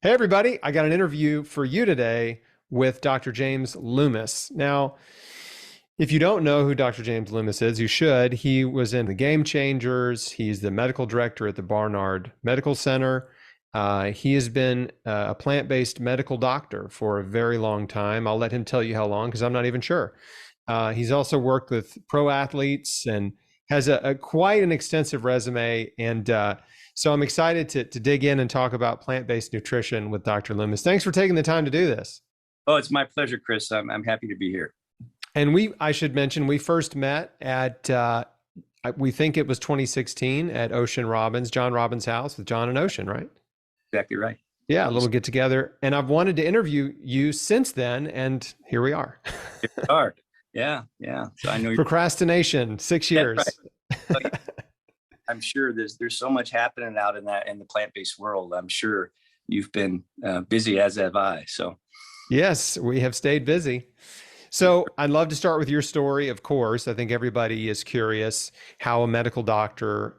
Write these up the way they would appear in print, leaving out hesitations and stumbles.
Hey, everybody. I got an interview for you today with Dr. James Loomis. Now, if you don't know who Dr. James Loomis is, you should. He was in the Game Changers. He's the medical director at the Barnard Medical Center. He has been a plant-based medical doctor for a very long time. I'll let him tell you how long because I'm not even sure. He's also worked with pro athletes and has a quite an extensive resume. And so I'm excited to dig in and talk about plant-based nutrition with Dr. Loomis. Thanks for taking the time to do this. Oh, it's my pleasure, Chris. I'm happy to be here. And I should mention, we first met at, we think it was 2016 at John Robbins' house with John and Ocean, right? Exactly right. Yeah, a little get together. And I've wanted to interview you since then, and here we are. It's hard. Yeah, yeah. So I know you're Procrastination, 6 years. right. I'm sure there's so much happening out in the plant-based world. I'm sure you've been busy, as have I. So yes, we have stayed busy. So I'd love to start with your story, of course. I think everybody is curious how a medical doctor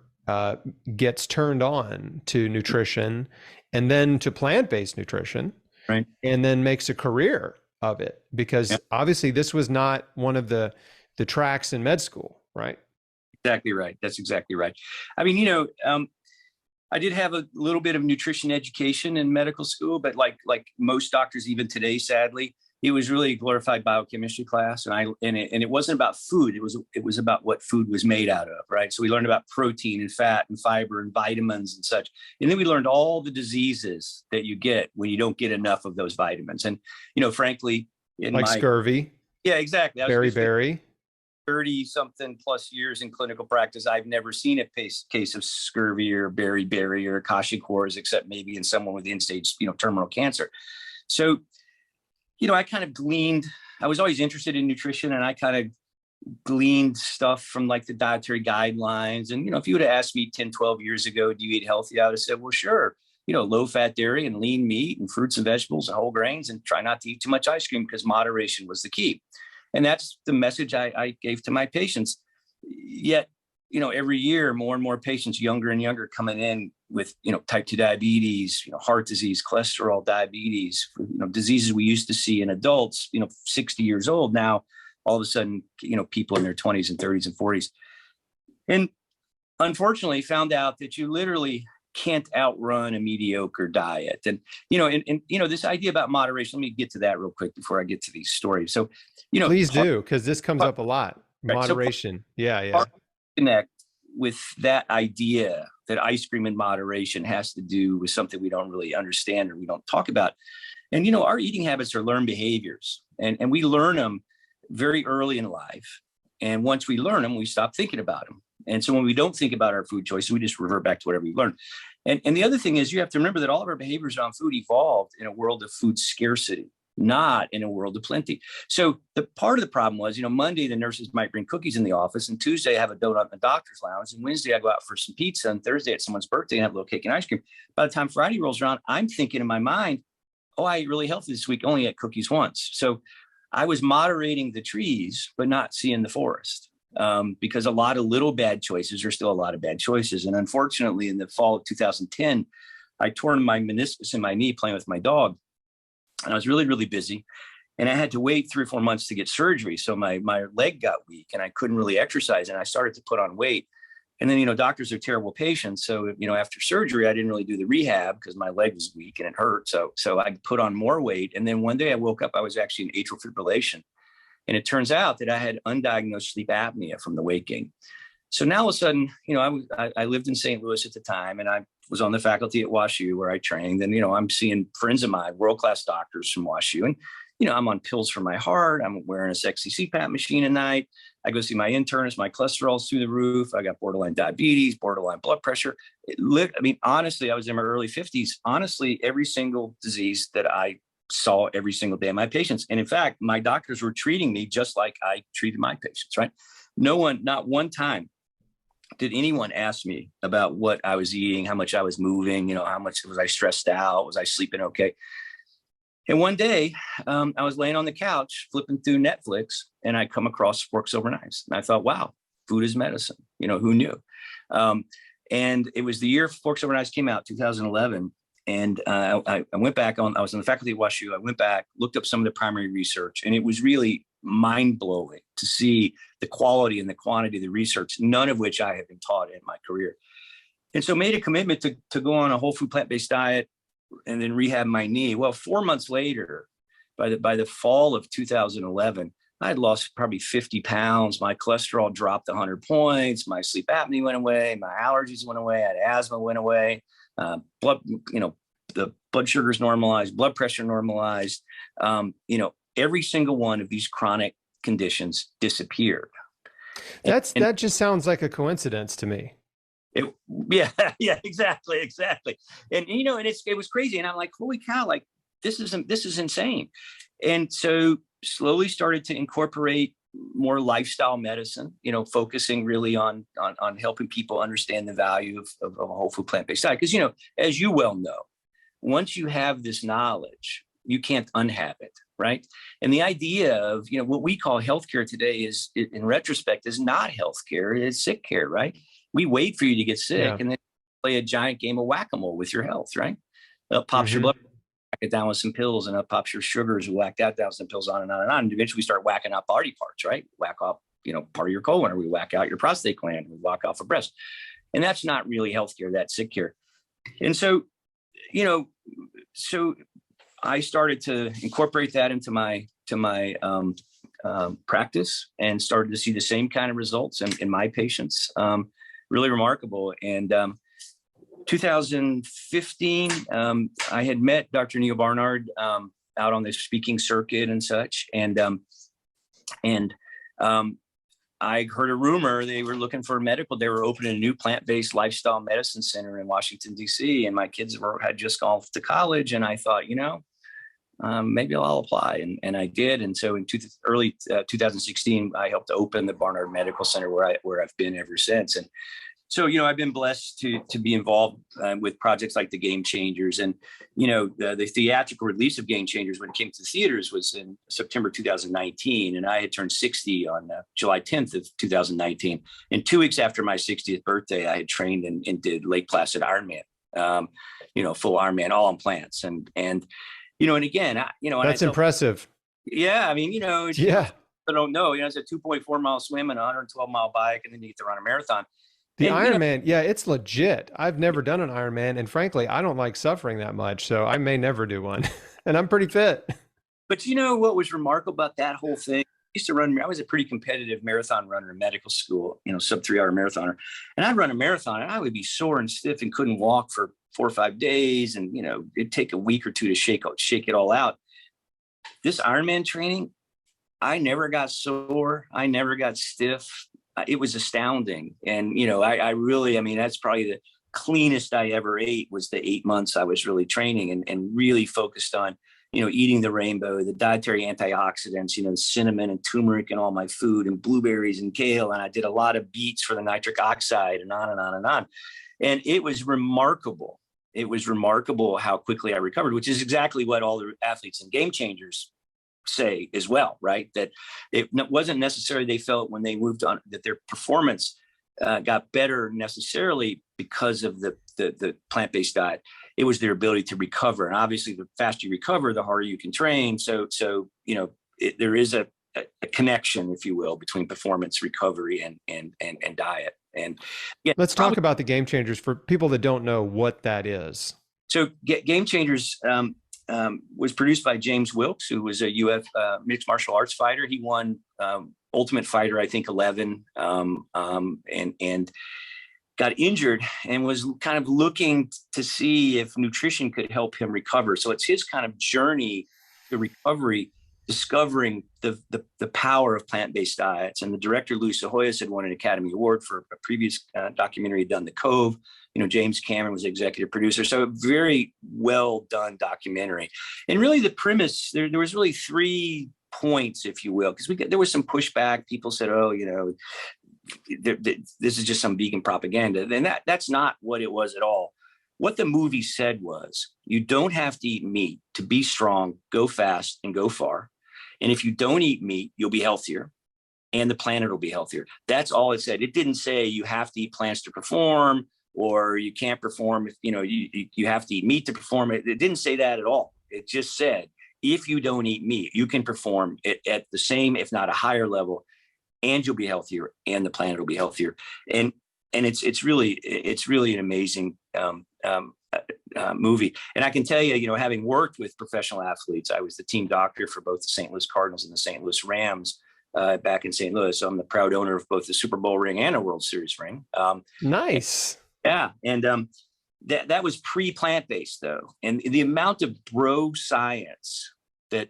gets turned on to nutrition and then to plant-based nutrition, right, and then makes a career of it. Because obviously this was not one of the tracks in med school, right? exactly right. That's exactly right. I mean, I did have a little bit of nutrition education in medical school, but like most doctors, even today, sadly, it was really a glorified biochemistry class, and it wasn't about food. It was about what food was made out of, right? So we learned about protein and fat and fiber and vitamins and such, and then we learned all the diseases that you get when you don't get enough of those vitamins. And frankly, like scurvy, yeah, exactly, beriberi. 30 something plus years in clinical practice, I've never seen a case of scurvy or beriberi or Akashic except maybe in someone with end-stage, terminal cancer. So, I was always interested in nutrition, and I kind of gleaned stuff from like the dietary guidelines. And, if you would have asked me 10, 12 years ago, do you eat healthy? I would have said, well, sure, low fat dairy and lean meat and fruits and vegetables and whole grains, and try not to eat too much ice cream because moderation was the key. And that's the message I gave to my patients. Yet, every year, more and more patients, younger and younger, coming in with, type 2 diabetes, heart disease, cholesterol, diabetes, diseases we used to see in adults, 60 years old. Now, all of a sudden, people in their 20s and 30s and 40s. And unfortunately, found out that you literally can't outrun a mediocre diet. And, this idea about moderation, let me get to that real quick before I get to these stories. So, please do, because this comes up a lot. Moderation. So, yeah. Connect with that idea that ice cream in moderation has to do with something we don't really understand or we don't talk about. And, our eating habits are learned behaviors, and we learn them very early in life. And once we learn them, we stop thinking about them. And so when we don't think about our food choices, we just revert back to whatever we learned. And the other thing is, you have to remember that all of our behaviors on food evolved in a world of food scarcity, not in a world of plenty. So the part of the problem was, Monday, the nurses might bring cookies in the office, and Tuesday I have a donut in the doctor's lounge, and Wednesday I go out for some pizza, and Thursday at someone's birthday and have a little cake and ice cream. By the time Friday rolls around, I'm thinking in my mind, oh, I ate really healthy this week, only ate cookies once. So I was moderating the trees, but not seeing the forest. Because a lot of little bad choices are still a lot of bad choices. And unfortunately, in the fall of 2010, I tore my meniscus in my knee playing with my dog. And I was really, really busy. And I had to wait 3 or 4 months to get surgery. So my leg got weak and I couldn't really exercise. And I started to put on weight. And then, doctors are terrible patients. So, after surgery, I didn't really do the rehab because my leg was weak and it hurt. So I put on more weight. And then one day I woke up, I was actually in atrial fibrillation. And it turns out that I had undiagnosed sleep apnea from the weight gain. So now all of a sudden, I lived in St. Louis at the time, and I was on the faculty at WashU where I trained. And, I'm seeing friends of mine, world-class doctors from WashU. And, I'm on pills for my heart. I'm wearing a sexy CPAP machine at night. I go see my internist. My cholesterol's through the roof. I got borderline diabetes, borderline blood pressure. Honestly, I was in my early 50s. Honestly, every single disease that I saw every single day of my patients. And in fact, my doctors were treating me just like I treated my patients, right? Not one time did anyone ask me about what I was eating, how much I was moving, how much was I stressed out? Was I sleeping okay? And one day I was laying on the couch, flipping through Netflix, and I come across Forks Over Knives. And I thought, wow, food is medicine. Who knew? And it was the year Forks Over Knives came out, 2011. I went back on, I was on the faculty at WashU. I went back, looked up some of the primary research, and it was really mind blowing to see the quality and the quantity of the research, none of which I had been taught in my career. And so made a commitment to go on a whole food plant-based diet and then rehab my knee. Well, 4 months later, by the fall of 2011, I had lost probably 50 pounds. My cholesterol dropped 100 points. My sleep apnea went away. My allergies went away. I had asthma went away. The blood sugars normalized, blood pressure normalized. Every single one of these chronic conditions disappeared. That just sounds like a coincidence to me. Yeah, exactly. And it was crazy. And I'm like, holy cow, like this is insane. And so slowly started to incorporate more lifestyle medicine, focusing really on helping people understand the value of a whole food plant-based diet. Because, as you well know, once you have this knowledge, you can't unhab it, right? And the idea of, what we call healthcare today is, in retrospect, is not healthcare, it's sick care, right? We wait for you to get sick and then play a giant game of whack-a-mole with your health, right? Up pops your blood, whack it down with some pills, and up pops your sugars, whack that down with some pills, on and on and on. And eventually we start whacking out body parts, right? Whack off, part of your colon, or we whack out your prostate gland, we whack off a breast. And that's not really healthcare, that's sick care. And so, so I started to incorporate that into my practice, and started to see the same kind of results in my patients. Really remarkable. And 2015, I had met Dr. Neil Barnard out on the speaking circuit and such. And I heard a rumor they were looking for they were opening a new plant-based lifestyle medicine center in Washington, D.C. And my kids had just gone off to college. And I thought, maybe I'll apply. And I did. And so in early 2016, I helped open the Barnard Medical Center, where I've been ever since. And so, I've been blessed to be involved with projects like the Game Changers. And, the theatrical release of Game Changers, when it came to the theaters, was in September 2019. And I had turned 60 on July 10th of 2019. And 2 weeks after my 60th birthday, I had trained and did Lake Placid Ironman, full Ironman, all on plants. And again, that's impressive. Yeah. I mean, yeah. I don't know, it's a 2.4 mile swim and a 112-mile bike, and then you get to run a marathon. The Ironman, it's legit. I've never done an Ironman, and frankly, I don't like suffering that much, so I may never do one. And I'm pretty fit. But what was remarkable about that whole thing? I was a pretty competitive marathon runner in medical school, sub 3 hour marathoner. And I'd run a marathon and I would be sore and stiff and couldn't walk for 4 or 5 days. And, it'd take a week or two to shake it all out. This Ironman training, I never got sore. I never got stiff. It was astounding. And, that's probably the cleanest I ever ate, was the 8 months I was really training and really focused on, eating the rainbow, the dietary antioxidants, cinnamon and turmeric in all my food, and blueberries and kale. And I did a lot of beets for the nitric oxide, and on and on and on. And it was remarkable. It was remarkable how quickly I recovered, which is exactly what all the athletes and Game Changers say as well, right? That it wasn't necessarily they felt when they moved on that their performance got better necessarily because of the plant-based diet. It was their ability to recover. And obviously the faster you recover, the harder you can train. So there is a connection, if you will, between performance, recovery, and diet. And let's talk about the Game Changers for people that don't know what that is. So Game Changers was produced by James Wilkes, who was a mixed martial arts fighter. He won Ultimate Fighter, I think 11, and got injured and was kind of looking to see if nutrition could help him recover. So it's his kind of journey to recovery, discovering the power of plant-based diets. And the director, Louis Sahoyas, had won an Academy Award for a previous documentary he'd done, The Cove. James Cameron was the executive producer. So a very well done documentary. And really the premise, there was really 3 points, if you will, because there was some pushback. People said, this is just some vegan propaganda. And that's not what it was at all. What the movie said was, you don't have to eat meat to be strong, go fast, and go far. And if you don't eat meat, you'll be healthier and the planet will be healthier. That's all it said. It didn't say you have to eat plants to perform. or you can't perform if, you have to eat meat to perform. It didn't say that at all. It just said, if you don't eat meat, you can perform at the same, if not a higher level, and you'll be healthier, and the planet will be healthier. And it's really an amazing movie. And I can tell you, having worked with professional athletes, I was the team doctor for both the St. Louis Cardinals and the St. Louis Rams back in St. Louis. So I'm the proud owner of both the Super Bowl ring and a World Series ring. Nice. Yeah. And that was pre-plant-based though. And the amount of bro science that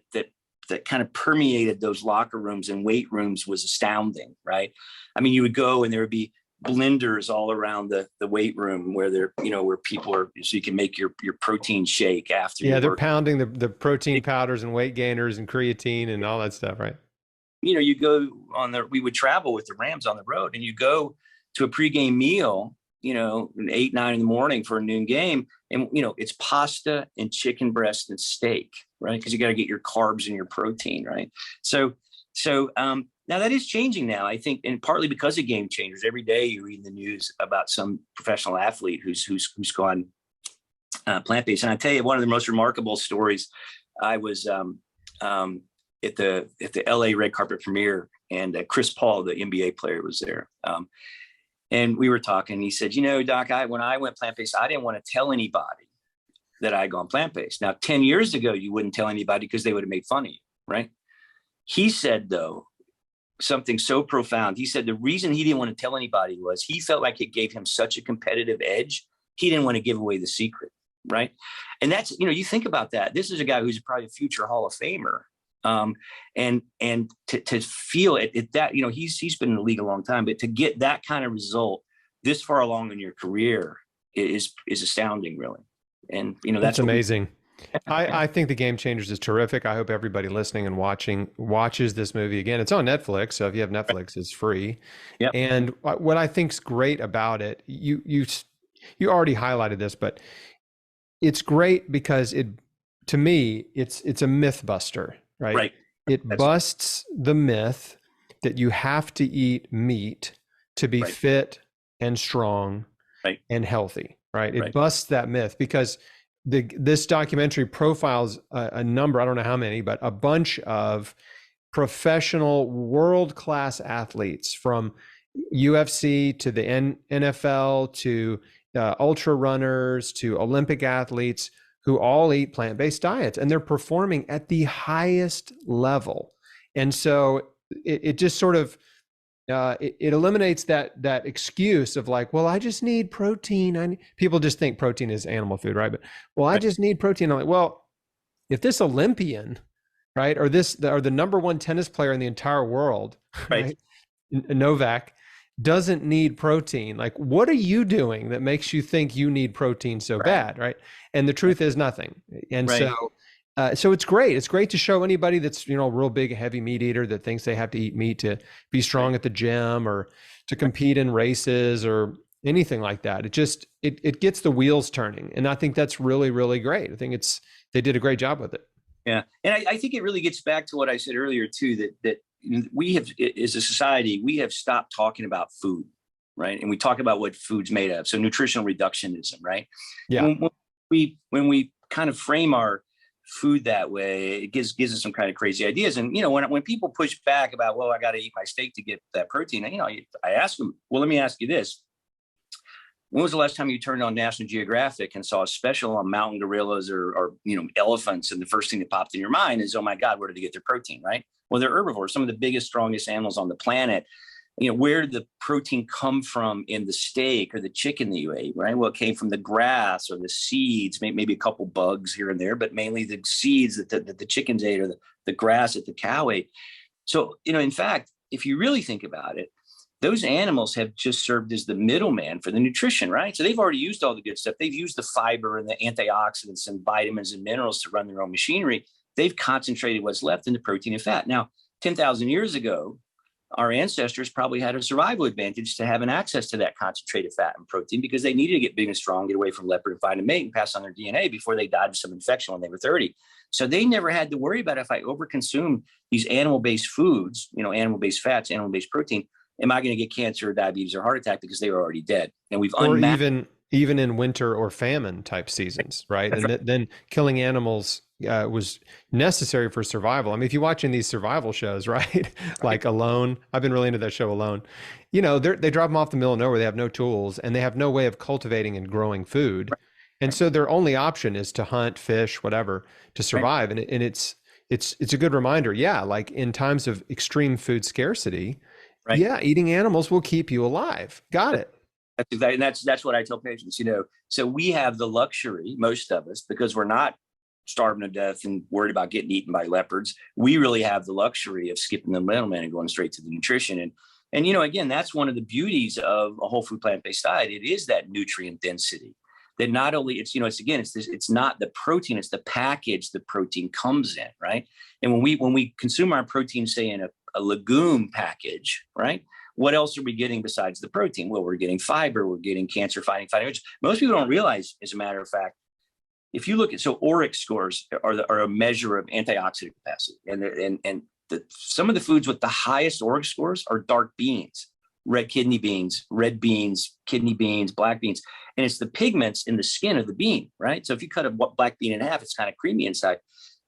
kind of permeated those locker rooms and weight rooms was astounding, right? I mean, you would go and there would be blenders all around the weight room where where people are, so you can make your protein shake after. Yeah, they're pounding the protein powders and weight gainers and creatine and all that stuff, right? You go we would travel with the Rams on the road, and you go to a pregame meal, 8, 9 in the morning for a noon game. And, it's pasta and chicken breast and steak, right? Because you got to get your carbs and your protein, right? So now that is changing now, I think, and partly because of game changers. Every day you read in the news about some professional athlete who's gone plant-based. And I tell you, one of the most remarkable stories, I was at the LA red carpet premiere, and Chris Paul, the NBA player, was there. And we were talking. He said, Doc, when I went plant-based, I didn't want to tell anybody that I'd gone plant-based. Now, 10 years ago, you wouldn't tell anybody because they would have made fun of you, right? He said, though, something so profound. He said the reason he didn't want to tell anybody was he felt like it gave him such a competitive edge. He didn't want to give away the secret, right? And that's, you think about that. This is a guy who's probably a future Hall of Famer. And to feel it that, he's been in the league a long time, but to get that kind of result this far along in your career is astounding, really. And, that's amazing. I think The Game Changers is terrific. I hope everybody listening and watches this movie again. It's on Netflix. So if you have Netflix, it's free. Yep. And what I think's great about it, you already highlighted this, but it's great because to me, it's a myth buster. Right. It busts the myth that you have to eat meat to be fit and strong and healthy. Right. It busts that myth because this documentary profiles a number, I don't know how many, but a bunch of professional world-class athletes from UFC to the NFL to ultra runners to Olympic athletes who all eat plant-based diets, and they're performing at the highest level. And so it just sort of, it eliminates that excuse of like, well, I just need protein. People just think protein is animal food, right? But, well, I just need protein. I'm like, well, if this Olympian, right, or the number one tennis player in the entire world, right, Novak, doesn't need protein, like, what are you doing that makes you think you need protein so bad, right? And the truth is nothing. And so it's great. It's great to show anybody that's, a real big heavy meat eater that thinks they have to eat meat to be strong at the gym or to compete in races or anything like that. It gets the wheels turning. And I think that's really, really great. I think they did a great job with it. Yeah. And I think it really gets back to what I said earlier too, that we have, as a society, we have stopped talking about food, right? And we talk about what food's made of. So nutritional reductionism, right? Yeah. When we kind of frame our food that way, it gives us some kind of crazy ideas. And, when people push back about, well, I got to eat my steak to get that protein, I ask them, well, let me ask you this. When was the last time you turned on National Geographic and saw a special on mountain gorillas or elephants? And the first thing that popped in your mind is, oh my God, where did they get their protein, right? Well, they're herbivores, some of the biggest, strongest animals on the planet. Where did the protein come from in the steak or the chicken that you ate, right? Well, it came from the grass or the seeds, maybe a couple bugs here and there, but mainly the seeds that the chickens ate or the grass that the cow ate. So, in fact, if you really think about it, those animals have just served as the middleman for the nutrition, right? So they've already used all the good stuff. They've used the fiber and the antioxidants and vitamins and minerals to run their own machinery. They've concentrated what's left into protein and fat. Now, 10,000 years ago, our ancestors probably had a survival advantage to having access to that concentrated fat and protein because they needed to get big and strong, get away from leopard and find a mate and pass on their DNA before they died of some infection when they were 30. So they never had to worry about if I overconsume these animal-based foods, animal-based fats, animal-based protein, am I going to get cancer or diabetes or heart attack because they were already dead? And we've Or unmapped. even in winter or famine type seasons, right? That's And right. then killing animals was necessary for survival. I mean, if you watch in these survival shows, right? Right. Like Alone, I've been really into that show Alone. You know, they drop them off the middle of nowhere. They have no tools and they have no way of cultivating and growing food. And Right. so their only option is to hunt, fish, whatever, to Right. survive. And it's a good reminder. Yeah, like in times of extreme food scarcity, Right. yeah, eating animals will keep you alive. Got it. That's exactly, and that's what I tell patients. So we have the luxury, most of us, because we're not starving to death and worried about getting eaten by leopards. We really have the luxury of skipping the middleman and going straight to the nutrition. And again, that's one of the beauties of a whole food plant-based diet. It is that nutrient density that not only it's not the protein, it's the package the protein comes in, right? And when we consume our protein, say in a legume package, right? What else are we getting besides the protein? Well, we're getting fiber, we're getting cancer-fighting vitamins. Most people don't realize, as a matter of fact, if you look at, so ORIC scores are a measure of antioxidant capacity, and some of the foods with the highest ORIC scores are dark beans, red kidney beans, red beans, kidney beans, black beans, and it's the pigments in the skin of the bean, right? So if you cut a black bean in half, it's kind of creamy inside.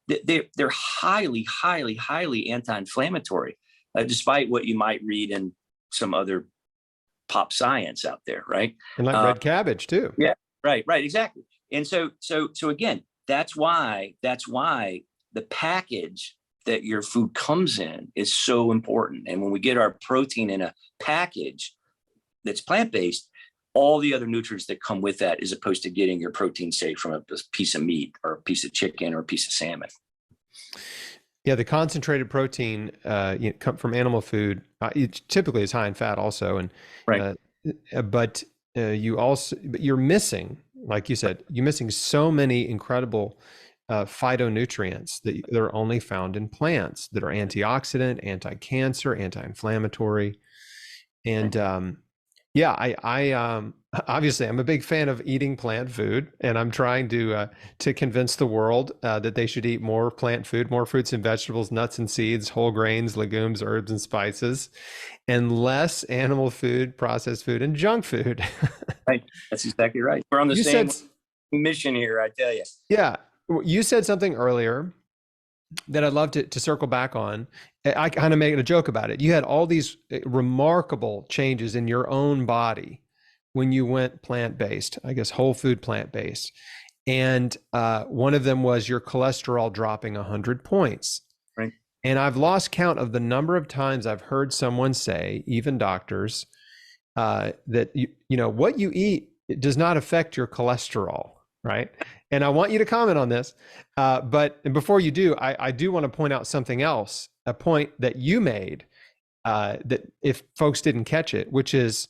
They're highly, highly, highly anti-inflammatory, despite what you might read in some other pop science out there, right? And like red cabbage too. Yeah, right, exactly. And so again, that's why the package that your food comes in is so important. And when we get our protein in a package that's plant-based, all the other nutrients that come with that, as opposed to getting your protein, say, from a piece of meat or a piece of chicken or a piece of salmon. Yeah, the concentrated protein come from animal food. It typically is high in fat, also, and Right. but you're missing, like you said, you're missing so many incredible phytonutrients that they're only found in plants that are antioxidant, anti-cancer, anti-inflammatory, and yeah, I obviously I'm a big fan of eating plant food, and I'm trying to convince the world that they should eat more plant food, more fruits and vegetables, nuts and seeds, whole grains, legumes, herbs and spices, and less animal food, processed food, and junk food. Right. That's exactly right. We're on the You same said, mission here, I tell you. yeah, you said something earlier that I'd love to circle back on. I kind of made a joke about it. You had all these remarkable changes in your own body when you went plant-based, I guess whole food plant-based. And one of them was your cholesterol dropping 100 points. Right. And I've lost count of the number of times I've heard someone say, even doctors, that what you eat, it does not affect your cholesterol, right? And I want you to comment on this. But before you do, I do want to point out something else, a point that you made that if folks didn't catch it, which is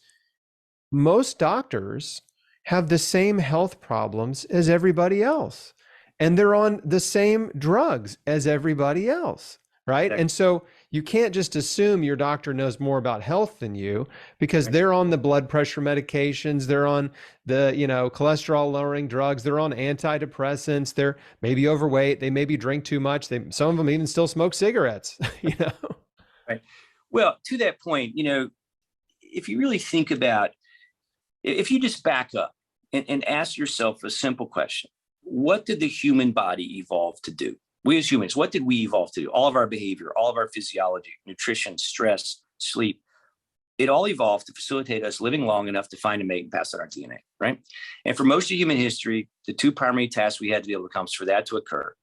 most doctors have the same health problems as everybody else, and they're on the same drugs as everybody else, right? Exactly. And so you can't just assume your doctor knows more about health than you, because they're on the blood pressure medications, they're on the cholesterol lowering drugs, they're on antidepressants, they're maybe overweight, they maybe drink too much, some of them even still smoke cigarettes. Right. Well, to that point, if you really think about, if you just back up and ask yourself a simple question: what did the human body evolve to do? We as humans, what did we evolve to do? All of our behavior, all of our physiology, nutrition, stress, sleep, it all evolved to facilitate us living long enough to find a mate and pass on our DNA, right? And for most of human history, the two primary tasks we had to be able to accomplish for that to occur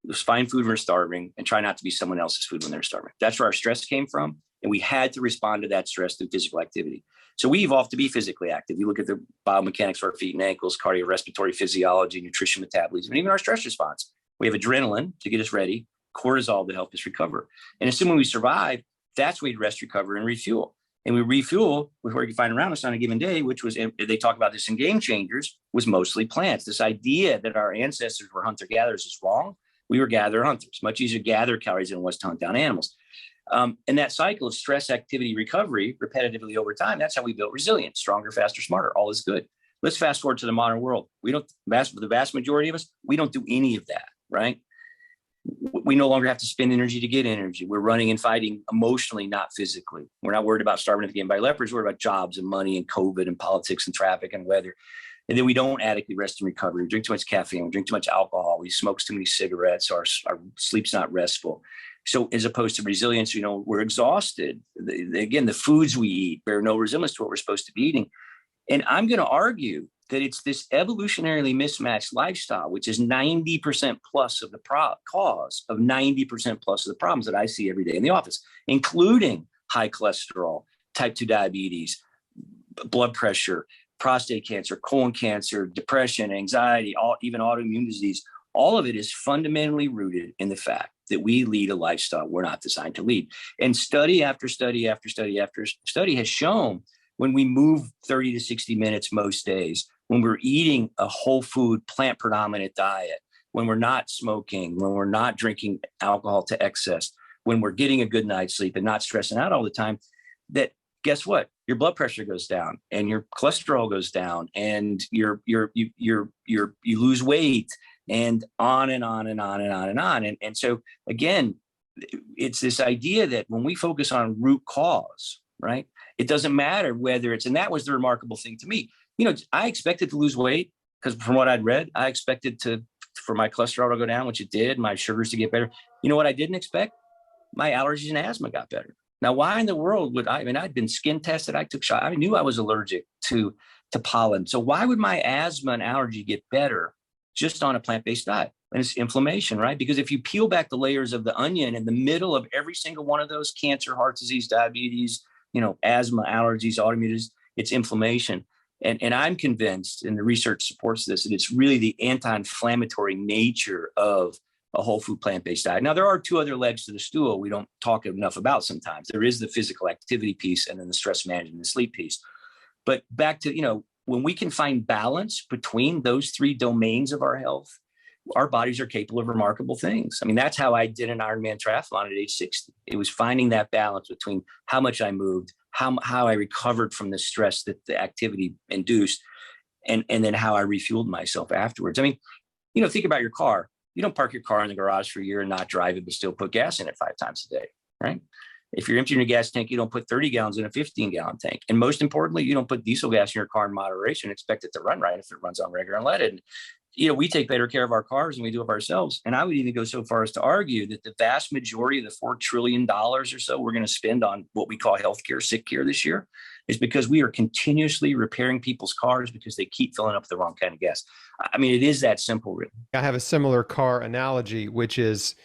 was find food when we're starving and try not to be someone else's food when they're starving. That's where our stress came from. And we had to respond to that stress through physical activity. So we evolved to be physically active. You look at the biomechanics of our feet and ankles, cardiorespiratory physiology, nutrition, metabolism, and even our stress response. We have adrenaline to get us ready, cortisol to help us recover. And assuming we survive, that's where we rest, recover, and refuel. And we refuel with what you can find around us on a given day, which was, they talk about this in Game Changers, was mostly plants. This idea that our ancestors were hunter-gatherers is wrong. We were gatherer-hunters. Much easier to gather calories than it was to hunt down animals. And that cycle of stress, activity, recovery, repetitively over time, that's how we built resilience: stronger, faster, smarter. All is good. Let's fast forward to the modern world. The vast majority of us, we don't do any of that, right? we no longer have to spend energy to get energy. We're running and fighting emotionally, not physically. We're not worried about starving to get by lepers. We're worried about jobs and money and COVID and politics and traffic and weather. And then we don't adequately rest and recover. We drink too much caffeine. We drink too much alcohol. We smoke too many cigarettes. Our sleep's not restful. So as opposed to resilience, we're exhausted. Again, the foods we eat bear no resemblance to what we're supposed to be eating. And I'm going to argue that it's this evolutionarily mismatched lifestyle, which is 90% plus of the cause of 90% plus of the problems that I see every day in the office, including high cholesterol, type 2 diabetes, blood pressure, prostate cancer, colon cancer, depression, anxiety, even autoimmune disease. All of it is fundamentally rooted in the fact that we lead a lifestyle we're not designed to lead. And study after study after study after study has shown when we move 30 to 60 minutes most days, when we're eating a whole food, plant predominant diet, when we're not smoking, when we're not drinking alcohol to excess, when we're getting a good night's sleep and not stressing out all the time, that guess what? Your blood pressure goes down and your cholesterol goes down and you lose weight and on and on and on and on and on. And so again, it's this idea that when we focus on root cause, right? It doesn't matter whether it's, and that was the remarkable thing to me. I expected to lose weight because from what I'd read, I expected for my cholesterol to go down, which it did, my sugars to get better. You know what I didn't expect? My allergies and asthma got better. Now, why in the world would I'd been skin tested. I took shots. I knew I was allergic to pollen. So why would my asthma and allergy get better just on a plant-based diet? And it's inflammation, right? Because if you peel back the layers of the onion in the middle of every single one of those, cancer, heart disease, diabetes, asthma, allergies, autoimmune disease, it's inflammation. And I'm convinced, and the research supports this, that it's really the anti-inflammatory nature of a whole food plant-based diet. Now, there are two other legs to the stool we don't talk enough about sometimes. There is the physical activity piece and then the stress management and sleep piece. But back to, when we can find balance between those three domains of our health, our bodies are capable of remarkable things. I mean, that's how I did an Ironman triathlon at age 60. It was finding that balance between how much I moved, how I recovered from the stress that the activity induced, and then how I refueled myself afterwards. I mean, think about your car. You don't park your car in the garage for a year and not drive it, but still put gas in it 5 times a day, right? If you're emptying your gas tank, you don't put 30 gallons in a 15-gallon tank. And most importantly, you don't put diesel gas in your car in moderation, expect it to run right if it runs on regular unleaded. We take better care of our cars than we do of ourselves. And I would even go so far as to argue that the vast majority of the $4 trillion or so we're going to spend on what we call healthcare, sick care this year is because we are continuously repairing people's cars because they keep filling up the wrong kind of gas. I mean, it is that simple, really. I have a similar car analogy, which is,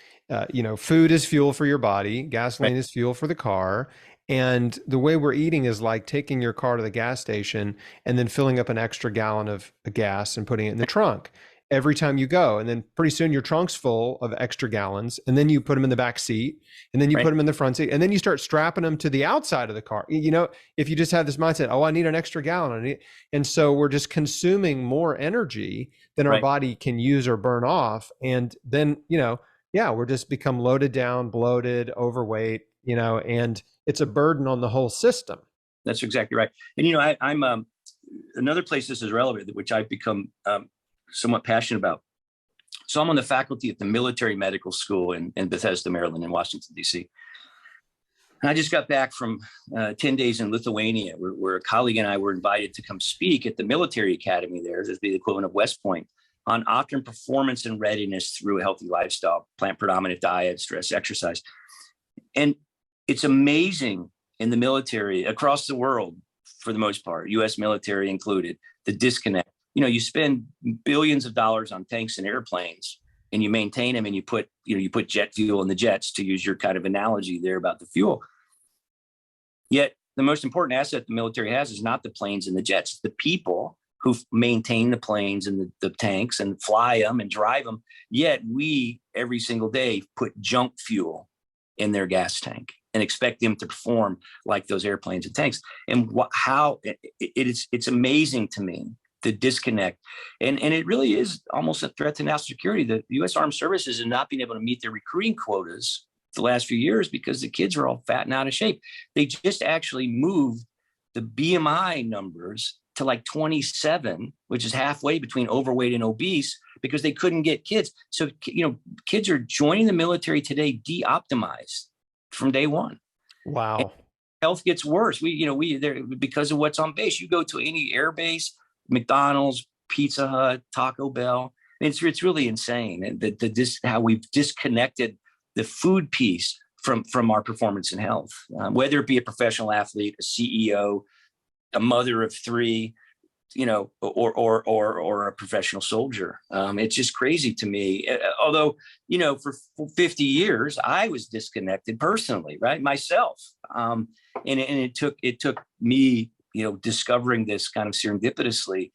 food is fuel for your body. Gasoline is fuel for the car. And the way we're eating is like taking your car to the gas station and then filling up an extra gallon of gas and putting it in the trunk every time you go. And then pretty soon your trunk's full of extra gallons. And then you put them in the back seat and then you put them in the front seat and then you start strapping them to the outside of the car. If you just have this mindset, oh, I need an extra gallon. And so we're just consuming more energy than our body can use or burn off. And then, we're just become loaded down, bloated, overweight, and it's a burden on the whole system. That's exactly right. And, I'm another place this is relevant, which I've become somewhat passionate about. So I'm on the faculty at the Military Medical School in Bethesda, Maryland, in Washington, D.C. And I just got back from 10 days in Lithuania, where a colleague and I were invited to come speak at the military academy there, as the equivalent of West Point, on optimum performance and readiness through a healthy lifestyle, plant predominant diet, stress, exercise. And it's amazing in the military across the world, for the most part, U.S. military included, the disconnect. You spend billions of dollars on tanks and airplanes and you maintain them and you put jet fuel in the jets, to use your kind of analogy there about the fuel. Yet the most important asset the military has is not the planes and the jets, it's the people who maintain the planes and the tanks and fly them and drive them. Yet we, every single day, put junk fuel in their gas tank and expect them to perform like those airplanes and tanks. And how it's amazing to me, the disconnect. And it really is almost a threat to national security. The U.S. Armed Services has not been able to meet their recruiting quotas the last few years because the kids are all fat and out of shape. They just actually moved the BMI numbers to like 27, which is halfway between overweight and obese, because they couldn't get kids. So, kids are joining the military today de-optimized from day one. Wow. And health gets worse. We there because of what's on base. You go to any air base, McDonald's, Pizza Hut, Taco Bell. It's really insane. And how we've disconnected the food piece from our performance and health, whether it be a professional athlete, a CEO, a mother of three, or a professional soldier. It's just crazy to me. Although, for 50 years, I was disconnected personally, right? Myself. And it took me, discovering this kind of serendipitously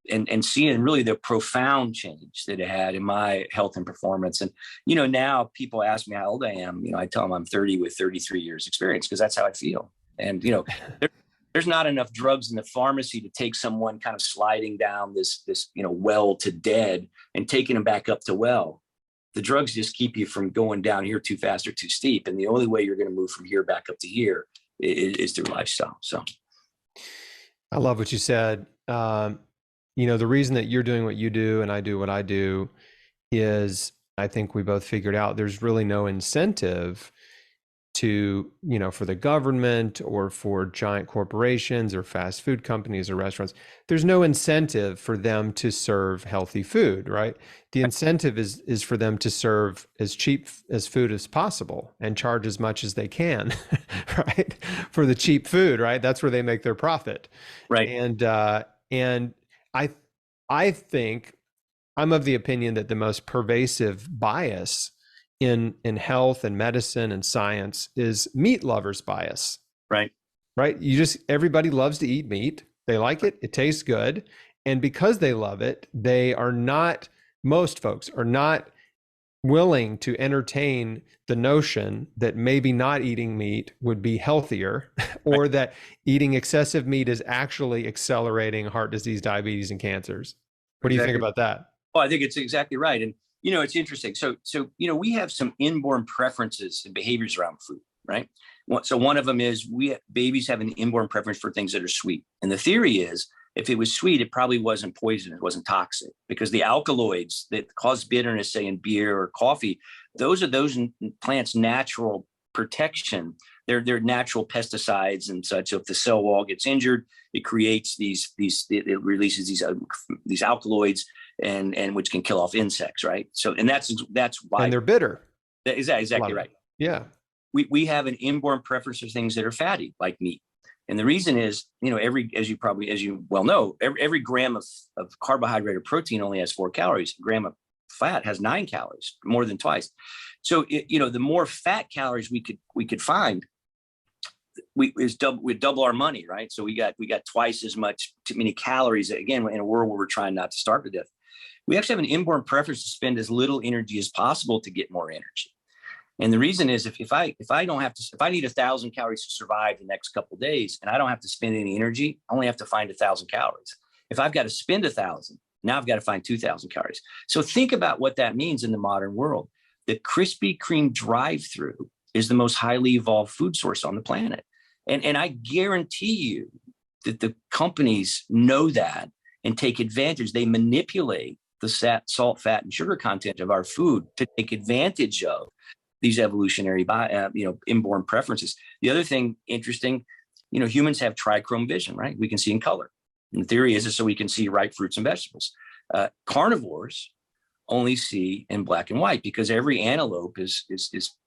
and seeing really the profound change that it had in my health and performance. And, now people ask me how old I am. I tell them I'm 30 with 33 years experience, because that's how I feel. And, there's not enough drugs in the pharmacy to take someone kind of sliding down this well to dead and taking them back up to well. The drugs just keep you from going down here too fast or too steep. And the only way you're going to move from here back up to here is through lifestyle. So I love what you said. The reason that you're doing what you do and I do what I do is, I think we both figured out there's really no incentive to, for the government or for giant corporations or fast food companies or restaurants. There's no incentive for them to serve healthy food, right? The incentive is for them to serve as cheap as food as possible and charge as much as they can, right? For the cheap food, right? That's where they make their profit. Right. And I think I'm of the opinion that the most pervasive bias in health and medicine and science is meat lovers bias. Right. Everybody loves to eat meat. They like it. It tastes good. And because they love it, most folks are not willing to entertain the notion that maybe not eating meat would be healthier, or that eating excessive meat is actually accelerating heart disease, diabetes, and cancers. What do you think about that? Well, I think it's exactly right. And, it's interesting. So, we have some inborn preferences and behaviors around food, right? So one of them is babies have an inborn preference for things that are sweet. And the theory is, if it was sweet, it probably wasn't poison. It wasn't toxic, because the alkaloids that cause bitterness, say in beer or coffee, those are those plants' natural protection. They're natural pesticides and such. So if the cell wall gets injured, it creates it releases these alkaloids and which can kill off insects, right? So, and that's why. And they're bitter. Exactly right. Yeah. We have an inborn preference for things that are fatty, like meat. And the reason is, as you well know, every gram of carbohydrate or protein only has 4 calories. A gram of fat has 9 calories, more than twice. So, the more fat calories we could find, we'd double our money, right? So we got twice as many calories, again, in a world where we're trying not to starve to death. We actually have an inborn preference to spend as little energy as possible to get more energy. And the reason is, if I need 1,000 calories to survive the next couple of days, and I don't have to spend any energy, I only have to find 1,000 calories. If I've got to spend 1,000, now I've got to find 2,000 calories. So think about what that means in the modern world. The Krispy Kreme drive-through is the most highly evolved food source on the planet. And I guarantee you that the companies know that and take advantage. They manipulate the salt, fat, and sugar content of our food to take advantage of these evolutionary, inborn preferences. The other thing interesting, humans have trichrome vision, right? We can see in color. And the theory is so we can see ripe fruits and vegetables. Carnivores only see in black and white, because every antelope is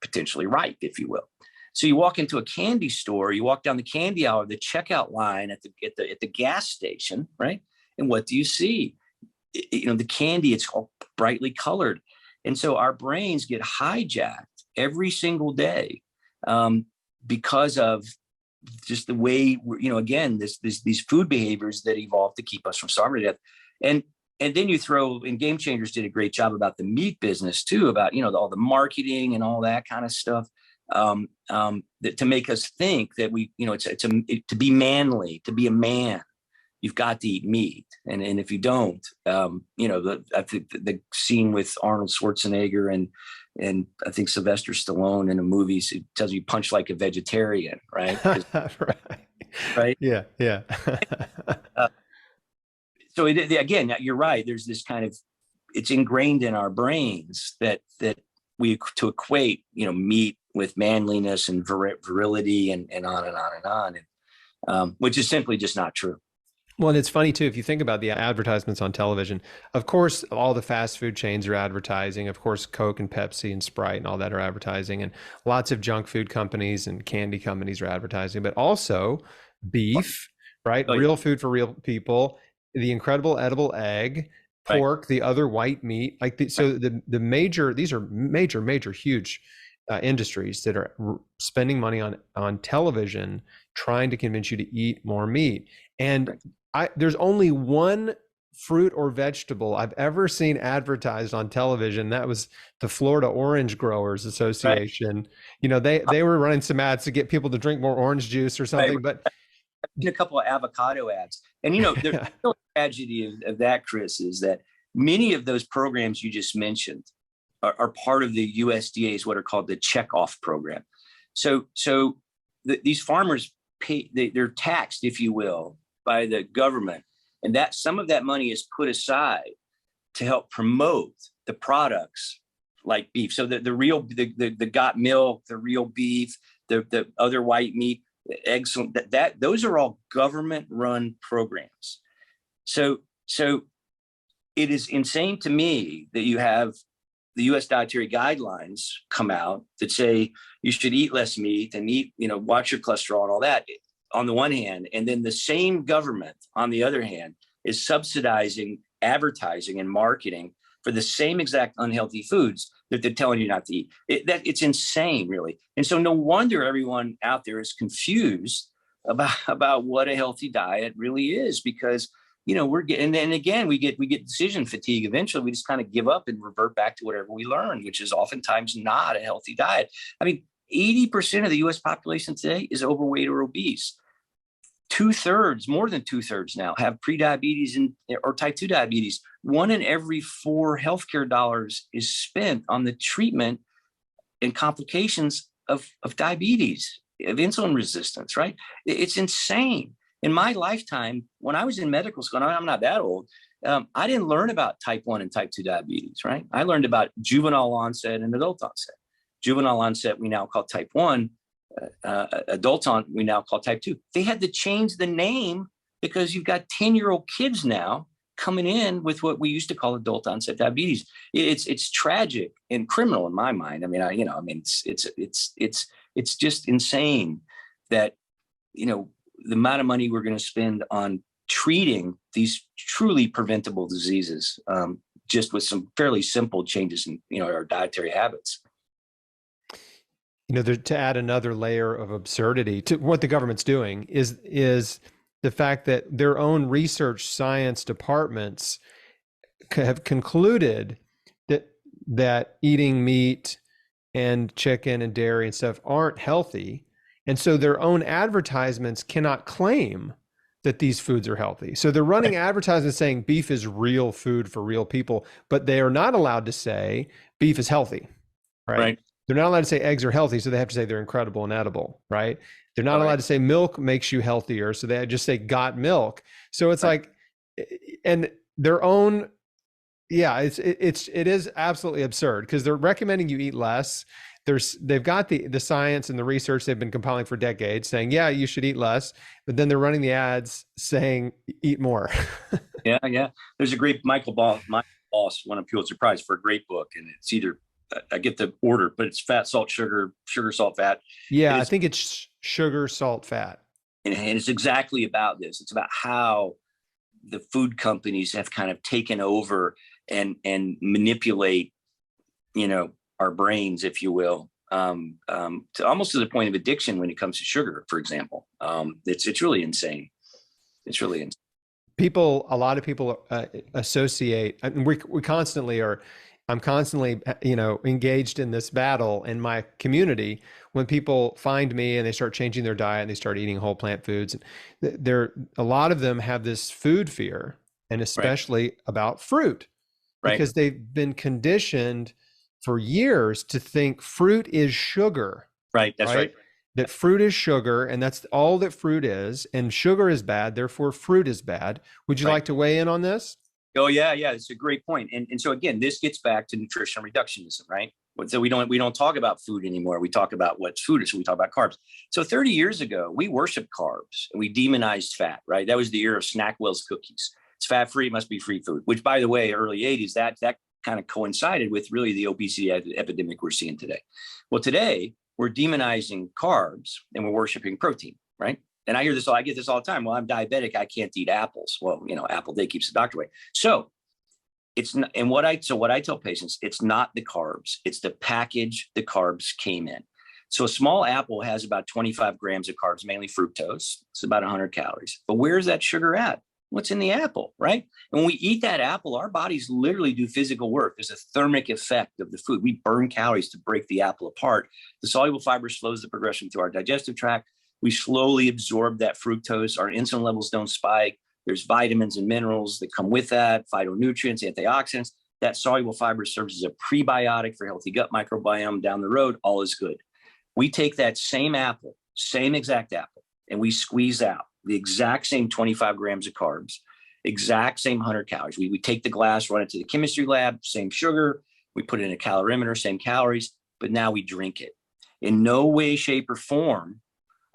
potentially ripe, if you will. So you walk into a candy store, you walk down the candy aisle, the checkout line at the gas station, right? And what do you see? The candy, it's all brightly colored. And so our brains get hijacked every single day because of just the way again, these food behaviors that evolved to keep us from starving to death. And then you and Game Changers did a great job about the meat business too, about all the marketing and all that kind of stuff, that to make us think that to be manly, to be a man, you've got to eat meat. And if you don't, I think the scene with Arnold Schwarzenegger and I think Sylvester Stallone in the movies, it tells you punch like a vegetarian, right? Right. Right. Yeah. Yeah. So again, you're right. There's this kind of, it's ingrained in our brains that we to equate, meat with manliness and virility and on and on and on, which is simply just not true. Well, and it's funny too, if you think about the advertisements on television, of course, all the fast food chains are advertising. Of course, Coke and Pepsi and Sprite and all that are advertising. And lots of junk food companies and candy companies are advertising, but also beef, right? Oh, yeah. Real food for real people, the incredible edible egg, Right. pork, the other white meat. So the major, these are major, huge industries that are spending money on television, trying to convince you to eat more meat. And there's only one fruit or vegetable I've ever seen advertised on television. That was the Florida Orange Growers Association. Right. They were running some ads to get people to drink more orange juice or something. Right. But a couple of avocado ads. And the real tragedy of that, Chris, is that many of those programs you just mentioned are part of the USDA's what are called the checkoff program. So these farmers pay, they're taxed, if you will, by the government, and that some of that money is put aside to help promote the products like beef. So the got milk, the real beef, the other white meat, eggs, that those are all government run programs. So it is insane to me that you have the U.S. dietary guidelines come out that say you should eat less meat and watch your cholesterol and all that on the one hand, and then the same government on the other hand is subsidizing advertising and marketing for the same exact unhealthy foods that they're telling you not to eat. It's insane, really. And so no wonder everyone out there is confused about what a healthy diet really is, because we're getting, and again, we get decision fatigue. Eventually we just kind of give up and revert back to whatever we learned, which is oftentimes not a healthy diet. I mean, 80% of the US population today is overweight or obese. More than two thirds now have prediabetes or type 2 diabetes. 1 in every 4 healthcare dollars is spent on the treatment and complications of diabetes, of insulin resistance, right? It's insane. In my lifetime, when I was in medical school, I'm not that old, I didn't learn about type 1 and type 2 diabetes, right? I learned about juvenile onset and adult onset. Juvenile onset, we now call type 1. Adult on, we now call type 2. They had to change the name because you've got 10-year-old kids now coming in with what we used to call adult onset diabetes. It's tragic and criminal in my mind. I mean, it's just insane that, the amount of money we're going to spend on treating these truly preventable diseases, just with some fairly simple changes in, our dietary habits. To add another layer of absurdity to what the government's doing is the fact that their own research science departments have concluded that eating meat and chicken and dairy and stuff aren't healthy. And so their own advertisements cannot claim that these foods are healthy. So they're running advertisements saying beef is real food for real people, but they are not allowed to say beef is healthy, right? They're not allowed to say eggs are healthy, so they have to say they're incredible and edible, right? They're not allowed to say milk makes you healthier, so they just say got milk. So it's like, and their own, it is absolutely absurd because they're recommending you eat less. They've got the science and the research they've been compiling for decades saying, yeah, you should eat less, but then they're running the ads saying eat more. Yeah. There's a great Michael Boss won a Pulitzer Prize for a great book, and it's either, I get the order, but it's fat, salt, sugar, salt, fat. Yeah, I think it's sugar, salt, fat. And it's exactly about this. It's about how the food companies have kind of taken over and manipulate, our brains, if you will, to almost to the point of addiction when it comes to sugar, for example. It's really insane. It's really insane. A lot of people associate, and we constantly are. I'm constantly, engaged in this battle in my community when people find me and they start changing their diet and they start eating whole plant foods. A lot of them have this food fear, and especially about fruit, because they've been conditioned for years to think fruit is sugar. Right. That's right. that fruit is sugar, and that's all that fruit is, and sugar is bad, therefore fruit is bad. Would you Right. like to weigh in on this? Oh yeah, yeah. It's a great point. And so again, this gets back to nutritional reductionism, right? So we don't talk about food anymore. We talk about what's food is. So we talk about carbs. So 30 years ago, we worshiped carbs and we demonized fat, right? That was the era of Snackwell's cookies. It's fat free, it must be free food. Which, by the way, early 80s, that kind of coincided with really the obesity epidemic we're seeing today. Well, today we're demonizing carbs and we're worshiping protein, right? And I get this all the time. Well, I'm diabetic, I can't eat apples. Well, apple day keeps the doctor away. So it's not, and what I tell patients, it's not the carbs, it's the package the carbs came in. So a small apple has about 25 grams of carbs, mainly fructose. It's about 100 calories. But where's that sugar at? What's in the apple, right? And when we eat that apple, our bodies literally do physical work. There's a thermic effect of the food. We burn calories to break the apple apart. The soluble fiber slows the progression through our digestive tract. We slowly absorb that fructose. Our insulin levels don't spike. There's vitamins and minerals that come with that, phytonutrients, antioxidants. That soluble fiber serves as a prebiotic for healthy gut microbiome down the road. All is good. We take that same apple, same exact apple, and we squeeze out the exact same 25 grams of carbs, exact same 100 calories. We take the glass, run it to the chemistry lab, same sugar. We put it in a calorimeter, same calories, but now we drink it. In no way, shape, or form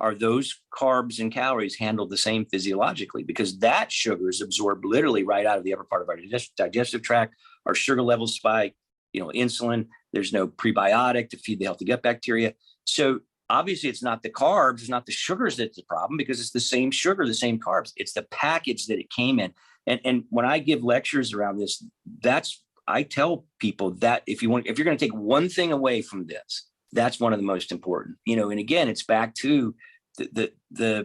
are those carbs and calories handled the same physiologically, because that sugar is absorbed literally right out of the upper part of our digestive tract. Our sugar levels spike, insulin, there's no prebiotic to feed the healthy gut bacteria. So obviously it's not the carbs, it's not the sugars that's the problem, because it's the same sugar, the same carbs. It's the package that it came in. And when I give lectures around this, I tell people that if you're going to take one thing away from this, that's one of the most important, and again, it's back to the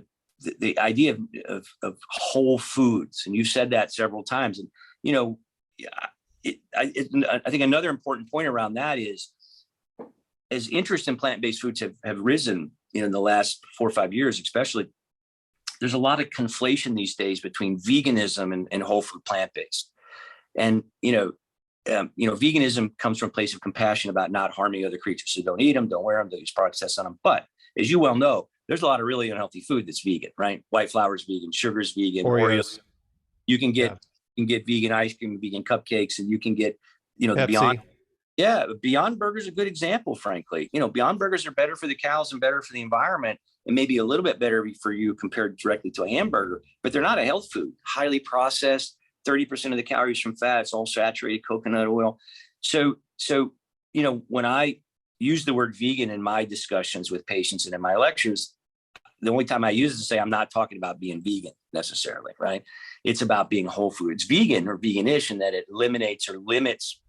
idea of whole foods. And you've said that several times. And, I think another important point around that is, as interest in plant-based foods have risen, in the last 4 or 5 years, especially, there's a lot of conflation these days between veganism and whole food plant-based. And, veganism comes from a place of compassion about not harming other creatures. So don't eat them, don't wear them, don't use products tests on them. But as you well know, there's a lot of really unhealthy food that's vegan, right? White flour is vegan, sugar is vegan, Oreos. You can get vegan ice cream, vegan cupcakes, and you can get, the Beyond. Yeah, Beyond Burgers is a good example, frankly. Beyond Burgers are better for the cows and better for the environment, and maybe a little bit better for you compared directly to a hamburger, but they're not a health food. Highly processed, 30% of the calories from fat, it's all saturated coconut oil. So, when I use the word vegan in my discussions with patients and in my lectures, the only time I use it to say I'm not talking about being vegan necessarily, right? It's about being whole food. It's vegan or veganish in that it eliminates or limits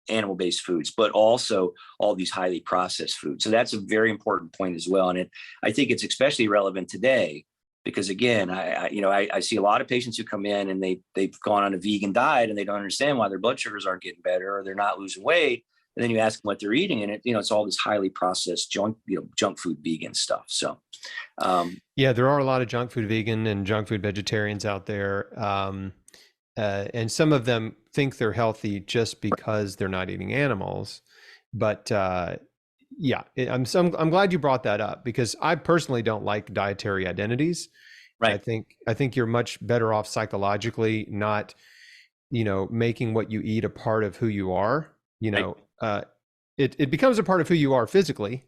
animal-based foods, but also all these highly processed foods. So that's a very important point as well. And I think it's especially relevant today because, again, I see a lot of patients who come in and they've gone on a vegan diet and they don't understand why their blood sugars aren't getting better or they're not losing weight. And then you ask them what they're eating, and it's all this highly processed junk food vegan stuff. So, there are a lot of junk food vegan and junk food vegetarians out there. And some of them think they're healthy just because they're not eating animals. But I'm glad you brought that up because I personally don't like dietary identities. Right. I think you're much better off psychologically not, making what you eat a part of who you are. It becomes a part of who you are physically,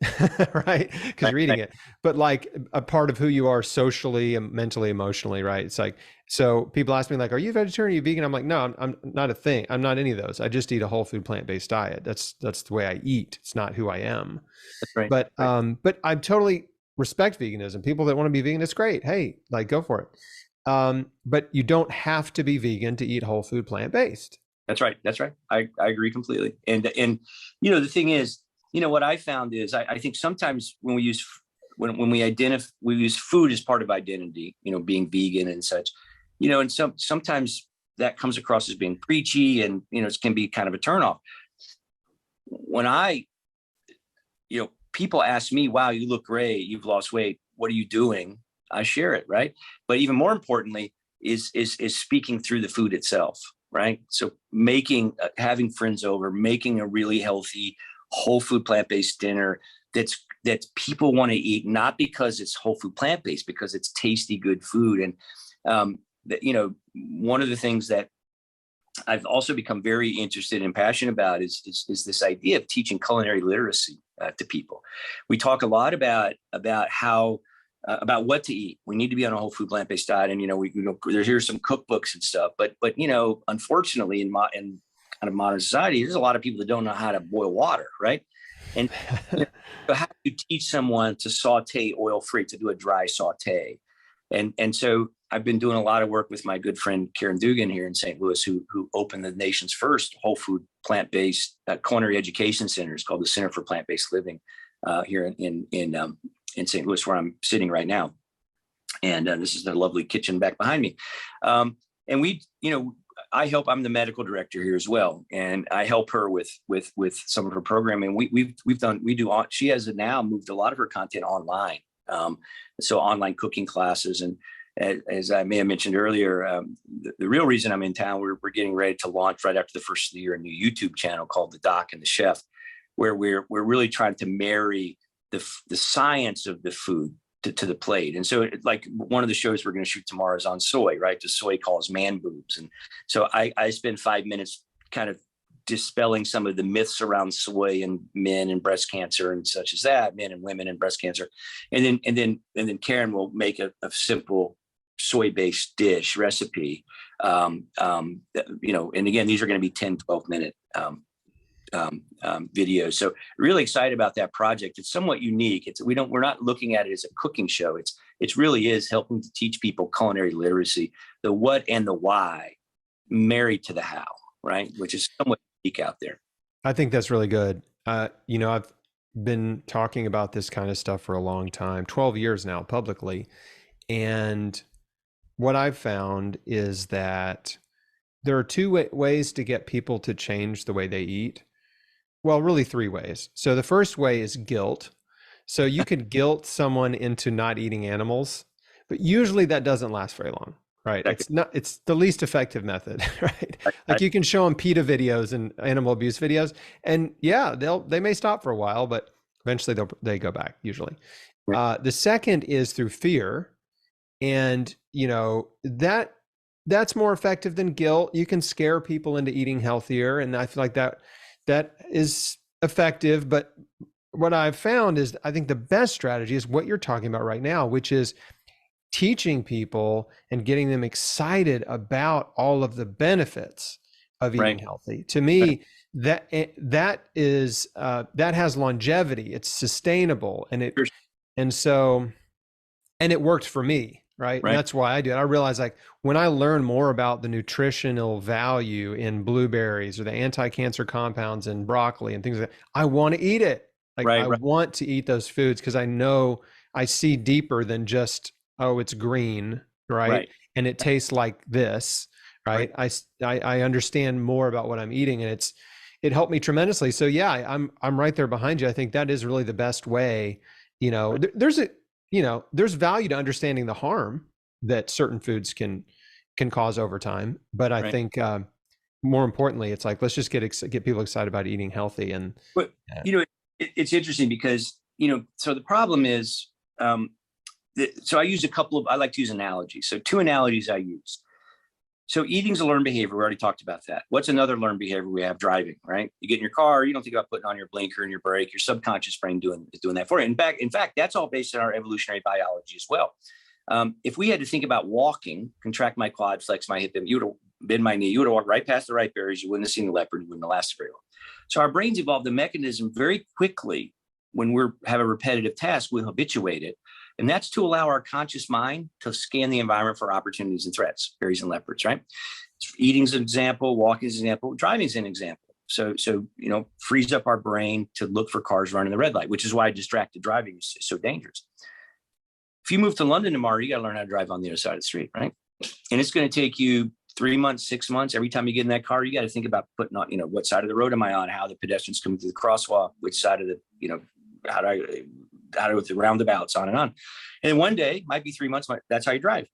right? Because you're eating it, but like a part of who you are socially and mentally, emotionally, right? It's like, so people ask me like, are you vegetarian? Are you vegan? I'm like, no, I'm not a thing. I'm not any of those. I just eat a whole food, plant-based diet. That's the way I eat. It's not who I am. That's right. But I totally respect veganism. People that want to be vegan, it's great. Hey, like go for it. But you don't have to be vegan to eat whole food, plant-based. That's right. I agree completely. And the thing is, what I found is I think sometimes when we use we use food as part of identity, being vegan and such, and sometimes that comes across as being preachy and, it can be kind of a turnoff. When people ask me, wow, you look great, you've lost weight, what are you doing? I share it. Right. But even more importantly is speaking through the food itself. Right. So having friends over, making a really healthy, whole food, plant-based dinner that's that people want to eat, not because it's whole food plant-based, because it's tasty, good food. And, one of the things that I've also become very interested and passionate about is this idea of teaching culinary literacy to people. We talk a lot about how about what to eat. We need to be on a whole food plant-based diet, and here's some cookbooks and stuff. But unfortunately, in kind of modern society, there's a lot of people that don't know how to boil water, right? And so how do you teach someone to saute oil-free, to do a dry saute? And so I've been doing a lot of work with my good friend Karen Dugan here in St. Louis, who opened the nation's first whole food plant-based culinary education center. It's called the Center for Plant-Based Living here in St. Louis, where I'm sitting right now. And this is the lovely kitchen back behind me. And I help. I'm the medical director here as well, and I help her with some of her programming. She has now moved a lot of her content online. So online cooking classes. And as I may have mentioned earlier, the real reason I'm in town, we're getting ready to launch right after the first of the year a new YouTube channel called The Doc and the Chef, where we're really trying to marry the science of the food to the plate. And so like one of the shows we're going to shoot tomorrow is on soy, right? The soy calls man boobs. And so I spend 5 minutes kind of dispelling some of the myths around soy and men and breast cancer and such as that, men and women and breast cancer. And then Karen will make a simple soy-based dish recipe. And again, these are going to be 10, 12-minute videos. So really excited about that project. It's somewhat unique. We're not looking at it as a cooking show. It really is helping to teach people culinary literacy, the what and the why married to the how, right? Which is somewhat unique out there. I think that's really good. I've been talking about this kind of stuff for a long time, 12 years now publicly. And what I've found is that there are two ways to get people to change the way they eat. Well, really 3 ways. So the first way is guilt. So you could guilt someone into not eating animals, but usually that doesn't last very long, right? It's the least effective method, right? Like you can show them PETA videos and animal abuse videos, and yeah, they may stop for a while, but eventually they go back usually. The second is through fear. And that's more effective than guilt. You can scare people into eating healthier. And I feel like that is effective. But what I've found is I think the best strategy is what you're talking about right now, which is teaching people and getting them excited about all of the benefits of eating healthy. To me, that has longevity. It's sustainable, and it worked for me. Right. And that's why I do it. I realize like when I learn more about the nutritional value in blueberries or the anti-cancer compounds in broccoli and things like that, I want to eat it. Like I want to eat those foods because I know I see deeper than just, oh, it's green. Right. And it tastes like this. Right. I understand more about what I'm eating, and it helped me tremendously. So yeah, I'm right there behind you. I think that is really the best way. There's value to understanding the harm that certain foods can cause over time. But I think more importantly, it's like, let's just get people excited about eating healthy. And it's interesting because, so the problem is, so I use I like to use analogies. So 2 analogies I use. So eating's a learned behavior. We already talked about that. What's another learned behavior we have? Driving, right? You get in your car, you don't think about putting on your blinker and your brake. Your subconscious brain is doing that for you. In fact, that's all based on our evolutionary biology as well. If we had to think about walking, contract my quad, flex my hip, you would have bend my knee, you would have walked right past the ripe berries. You wouldn't have seen the leopard. You wouldn't have lasted very long. So our brains evolved the mechanism very quickly. When we have a repetitive task, we habituate it. And that's to allow our conscious mind to scan the environment for opportunities and threats, berries and leopards, right? Eating's an example, walking is an example, driving is an example. So frees up our brain to look for cars running the red light, which is why distracted driving is so dangerous. If you move to London tomorrow, you got to learn how to drive on the other side of the street, right? And it's going to take you 3 months, 6 months. Every time you get in that car, you got to think about putting on, what side of the road am I on? How the pedestrians come through the crosswalk, which side of the, how do with the roundabouts, on and on. And one day, might be 3 months, that's how you drive.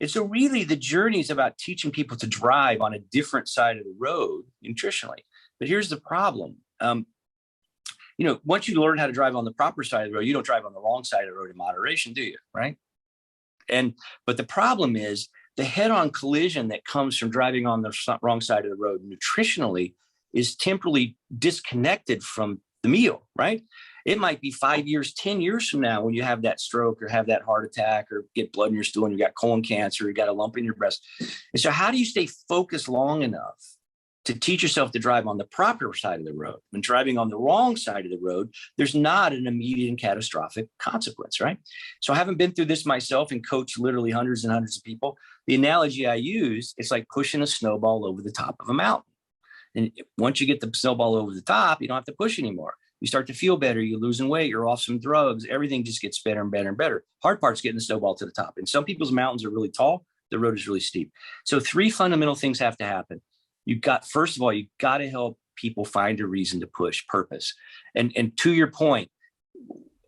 And so really the journey is about teaching people to drive on a different side of the road nutritionally. But here's the problem. once you learn how to drive on the proper side of the road, you don't drive on the wrong side of the road in moderation, do you? Right. But the problem is the head-on collision that comes from driving on the wrong side of the road nutritionally is temporally disconnected from the meal, right? It might be 5 years, 10 years from now when you have that stroke or have that heart attack or get blood in your stool and you got colon cancer, you got a lump in your breast. And so how do you stay focused long enough to teach yourself to drive on the proper side of the road? When driving on the wrong side of the road, there's not an immediate and catastrophic consequence, right? So I haven't been through this myself and coached literally hundreds and hundreds of people. The analogy I use, it's like pushing a snowball over the top of a mountain. And once you get the snowball over the top, you don't have to push anymore. You start to feel better. You're losing weight. You're off some drugs. Everything just gets better and better and better. Hard part's getting the snowball to the top. And some people's mountains are really tall. The road is really steep. So 3 fundamental things have to happen. First of all, you got to help people find a reason to push, purpose. And to your point,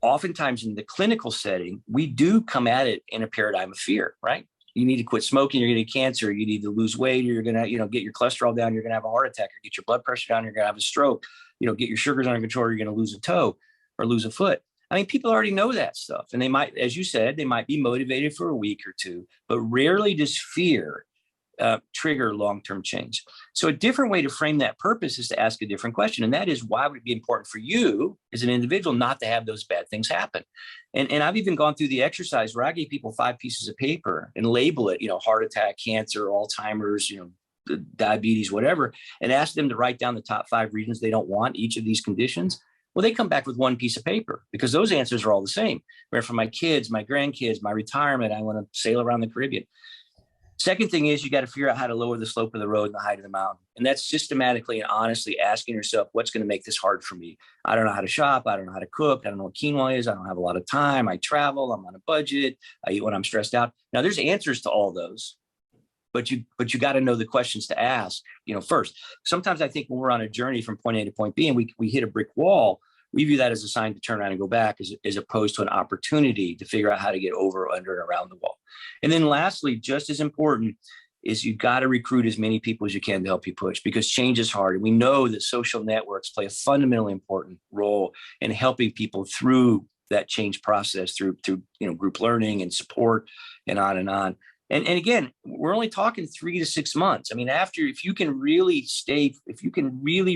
oftentimes in the clinical setting, we do come at it in a paradigm of fear, right? You need to quit smoking, you're going to get cancer, you need to lose weight, or you're going to, get your cholesterol down, you're going to have a heart attack, or get your blood pressure down, you're going to have a stroke, get your sugars under control, or you're going to lose a toe or lose a foot. I mean, people already know that stuff. And they might, as you said, they might be motivated for a week or two, but rarely does fear trigger long-term change. So a different way to frame that purpose is to ask a different question. And that is, why would it be important for you as an individual not to have those bad things happen? And I've even gone through the exercise where I gave people 5 pieces of paper and label it, heart attack, cancer, Alzheimer's, diabetes, whatever, and ask them to write down the top 5 reasons they don't want each of these conditions. Well, they come back with 1 piece of paper because those answers are all the same. Where for my kids, my grandkids, my retirement, I want to sail around the Caribbean. Second thing is you got to figure out how to lower the slope of the road and the height of the mountain. And that's systematically and honestly asking yourself, what's going to make this hard for me? I don't know how to shop. I don't know how to cook. I don't know what quinoa is. I don't have a lot of time. I travel. I'm on a budget. I eat when I'm stressed out. Now there's answers to all those, but you got to know the questions to ask, first. Sometimes I think when we're on a journey from point A to point B and we hit a brick wall, we view that as a sign to turn around and go back as opposed to an opportunity to figure out how to get over, under, and around the wall. And then lastly, just as important is you got to recruit as many people as you can to help you push, because change is hard. And we know that social networks play a fundamentally important role in helping people through that change process through group learning and support and on and on. And again, we're only talking 3 to 6 months. I mean, if you can really,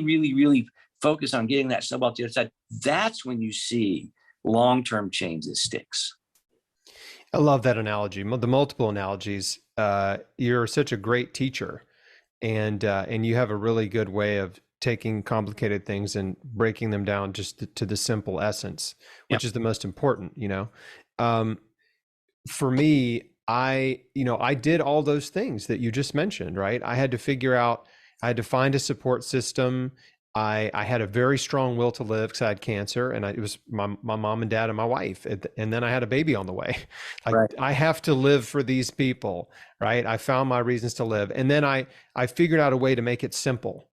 really focus on getting that snowball to the other side, that's when you see long-term change that sticks. I love that analogy, the multiple analogies. You're such a great teacher, and you have a really good way of taking complicated things and breaking them down just to the simple essence, which is the most important. For me, I did all those things that you just mentioned, right? I had to find a support system. I had a very strong will to live because I had cancer, and it was my mom and dad and my wife, and then I had a baby on the way. Right. I have to live for these people, right? I found my reasons to live, and then I figured out a way to make it simple,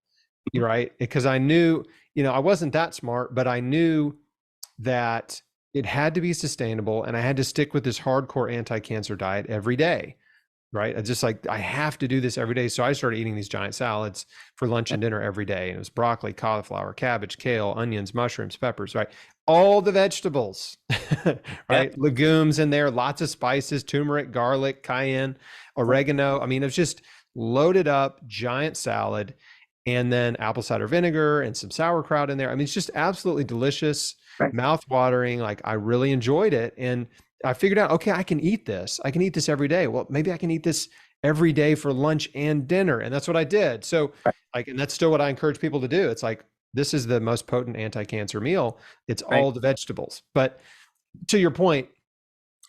right? Because I knew, I wasn't that smart, but I knew that it had to be sustainable, and I had to stick with this hardcore anti-cancer diet every day. Right. I have to do this every day. So I started eating these giant salads for lunch and dinner every day. And it was broccoli, cauliflower, cabbage, kale, onions, mushrooms, peppers, right? All the vegetables, right? Legumes in there, lots of spices, turmeric, garlic, cayenne, oregano. I mean, it was just loaded up giant salad, and then apple cider vinegar and some sauerkraut in there. I mean, it's just absolutely delicious, mouth watering. Like, I really enjoyed it. And I figured out, okay, I can eat this. I can eat this every day. Well, maybe I can eat this every day for lunch and dinner. And that's what I did. So and that's still what I encourage people to do. It's like, this is the most potent anti-cancer meal. It's all the vegetables. But to your point,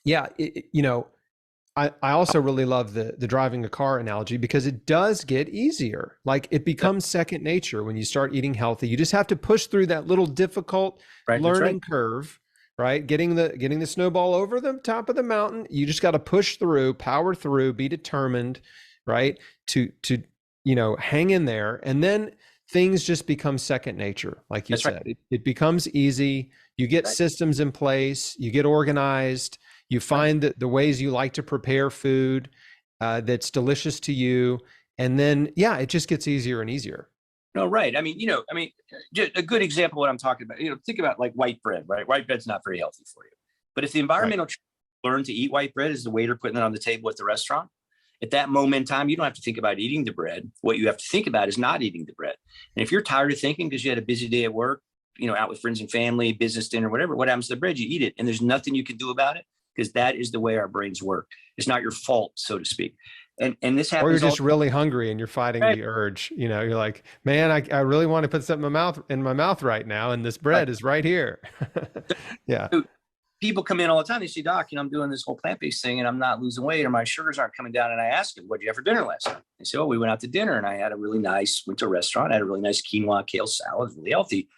I also really love the driving a car analogy, because it does get easier. Like, it becomes second nature when you start eating healthy. You just have to push through that little difficult learning curve. Right? Getting the snowball over the top of the mountain. You just got to push through, power through, be determined, right? To hang in there. And then things just become second nature. Like you said, it becomes easy. You get systems in place, you get organized, you find the ways you like to prepare food that's delicious to you. And then, it just gets easier and easier. No, right. I mean, just a good example of what I'm talking about, think about like white bread, right? White bread's not very healthy for you. But if the Right. environmental learn to eat white bread as the waiter putting it on the table at the restaurant, at that moment in time, you don't have to think about eating the bread. What you have to think about is not eating the bread. And if you're tired of thinking because you had a busy day at work, out with friends and family, business dinner, whatever, what happens to the bread? You eat it. And there's nothing you can do about it because that is the way our brains work. It's not your fault, so to speak. And this Or you're happens all just really hungry and you're fighting right. the urge. You're like, man, I really want to put something in my mouth right now. And this Right. bread is right here. Yeah. So people come in all the time. They say, Doc, I'm doing this whole plant-based thing and I'm not losing weight or my sugars aren't coming down. And I ask them, what did you have for dinner last night? They say, oh, we went out to dinner and I had a really nice, went to a restaurant. I had a really nice quinoa kale salad. It was really healthy.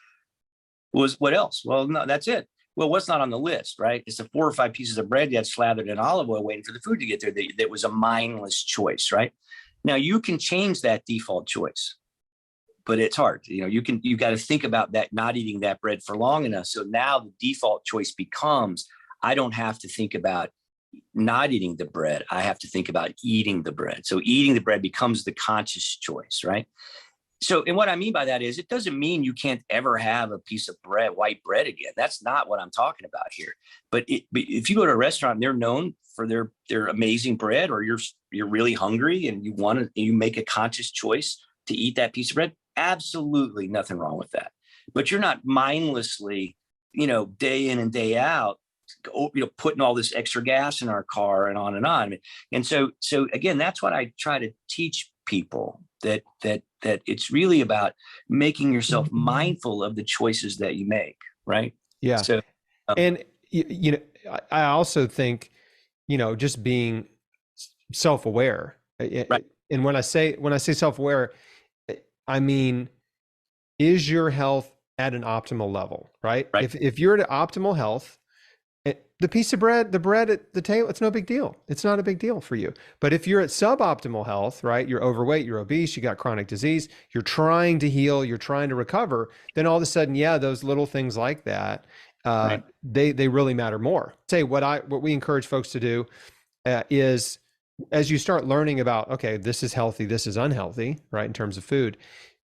What else? Well, no, that's it. Well, what's not on the list, right? It's the 4 or 5 pieces of bread you had slathered in olive oil waiting for the food to get there. That was a mindless choice, right? Now you can change that default choice, but it's hard. You got to think about that, not eating that bread for long enough. So now the default choice becomes, I don't have to think about not eating the bread. I have to think about eating the bread. So eating the bread becomes the conscious choice, right? So, and what I mean by that is it doesn't mean you can't ever have a piece of bread, white bread again. That's not what I'm talking about here. But if you go to a restaurant and they're known for their amazing bread, or you're really hungry and you make a conscious choice to eat that piece of bread, absolutely nothing wrong with that. But you're not mindlessly, day in and day out, putting all this extra gas in our car and on and on. And so again, that's what I try to teach people, that it's really about making yourself mindful of the choices that you make, right? Yeah. So, And, I also think, just being self-aware. right, And when I say self-aware, I mean, is your health at an optimal level, right? right, If you're at optimal health, the piece of bread, the bread at the table, it's no big deal. It's not a big deal for you. But if you're at suboptimal health, right? You're overweight, you're obese, you got chronic disease, you're trying to heal, you're trying to recover, then all of a sudden, yeah, those little things like that, right, they really matter more. Say what we encourage folks to do is, as you start learning about, okay, this is healthy, this is unhealthy, right? In terms of food,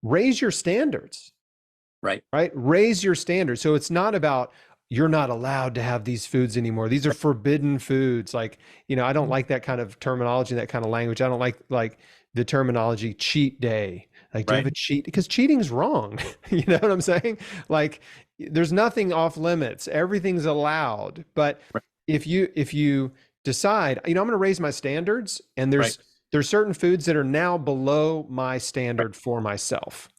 raise your standards, right, right? Raise your standards. So it's not about, you're not allowed to have these foods anymore. These are forbidden foods. Like, I don't like that kind of terminology, that kind of language. I don't like the terminology cheat day. Like, do you have right, a cheat? Because cheating is wrong. You know what I'm saying? Like, there's nothing off limits. Everything's allowed. But right, if you decide, I'm going to raise my standards, and right. there's certain foods that are now below my standard for myself.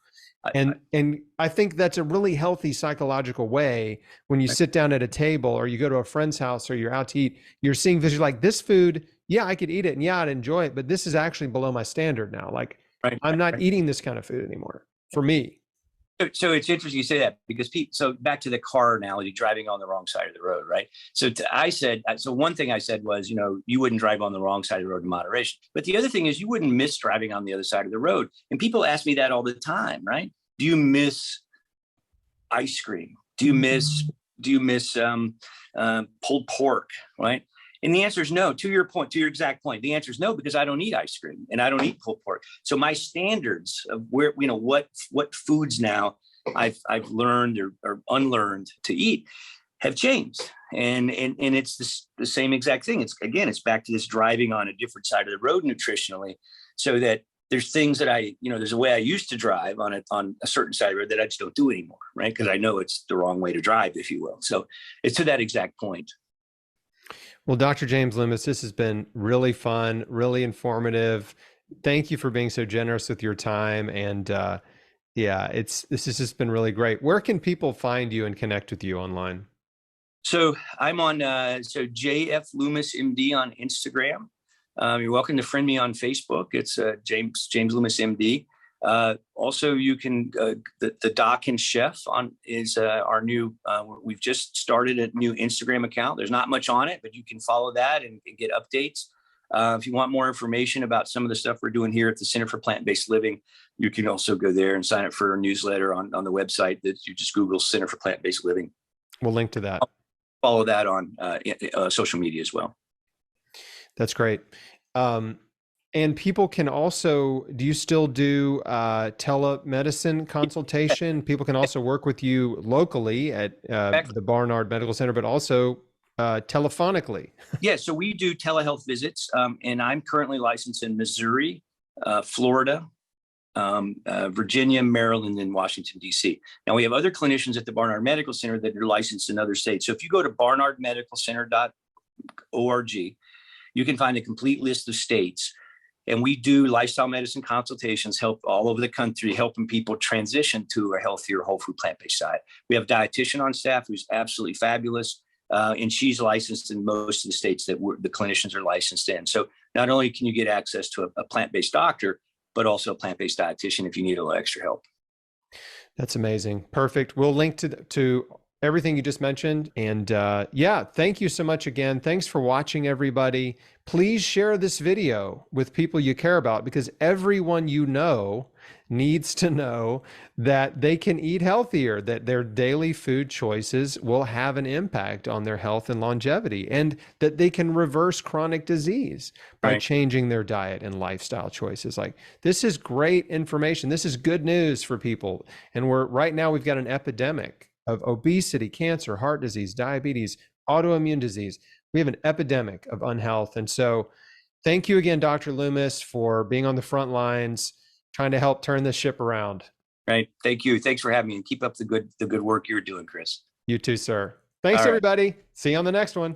And I think that's a really healthy psychological way. When you sit down at a table or you go to a friend's house or you're out to eat, you're seeing visually like, this food, yeah, I could eat it and yeah, I'd enjoy it, but this is actually below my standard now. Like, Right, I'm not right. eating this kind of food anymore for me. So it's interesting you say that, because so back to the car analogy, driving on the wrong side of the road, right? So one thing I said was, you wouldn't drive on the wrong side of the road in moderation. But the other thing is, you wouldn't miss driving on the other side of the road. And people ask me that all the time, right? Do you miss ice cream? Do you miss pulled pork, right? And the answer is no. To your exact point, the answer is no, because I don't eat ice cream and I don't eat pulled pork. So my standards of where, what foods now I've learned or unlearned to eat have changed. And it's the same exact thing. It's back to this driving on a different side of the road nutritionally, so that there's things that there's a way I used to drive on a certain side of the road that I just don't do anymore, right? Because I know it's the wrong way to drive, if you will. So it's to that exact point. Well, Dr. James Loomis, this has been really fun, really informative. Thank you for being so generous with your time. And yeah, this has just been really great. Where can people find you and connect with you online? So I'm on JF Loomis MD on Instagram. You're welcome to friend me on Facebook. It's James Loomis MD. Also, you can the Doc and Chef is our new. We've just started a new Instagram account. There's not much on it, but you can follow that and get updates. If you want more information about some of the stuff we're doing here at the Center for Plant-Based Living, you can also go there and sign up for a newsletter on the website that you just Google Center for Plant-Based Living. We'll link to that. Follow that on social media as well. That's great. And people can also, do you still do telemedicine consultation? People can also work with you locally at Exactly. the Barnard Medical Center, but also telephonically. Yeah, so we do telehealth visits, and I'm currently licensed in Missouri, Florida, Virginia, Maryland, and Washington, D.C. Now, we have other clinicians at the Barnard Medical Center that are licensed in other states. So if you go to barnardmedicalcenter.org, you can find a complete list of states. And we do lifestyle medicine consultations, help all over the country, helping people transition to a healthier, whole food, plant-based diet. We have a dietitian on staff who's absolutely fabulous. And she's licensed in most of the states that the clinicians are licensed in. So not only can you get access to a plant-based doctor, but also a plant-based dietitian if you need a little extra help. That's amazing. Perfect. We'll link to everything you just mentioned. And yeah, thank you so much again. Thanks for watching, everybody. Please share this video with people you care about, because everyone you know needs to know that they can eat healthier, that their daily food choices will have an impact on their health and longevity, and that they can reverse chronic disease by changing their diet and lifestyle choices. Like, this is great information. This is good news for people. And right now we've got an epidemic of obesity, cancer, heart disease, diabetes, autoimmune disease. We have an epidemic of unhealth. And so thank you again, Dr. Loomis, for being on the front lines, trying to help turn this ship around. Right. Thank you. Thanks for having me, and keep up the good work you're doing, Chris. You too, sir. Thanks, everybody. See you on the next one.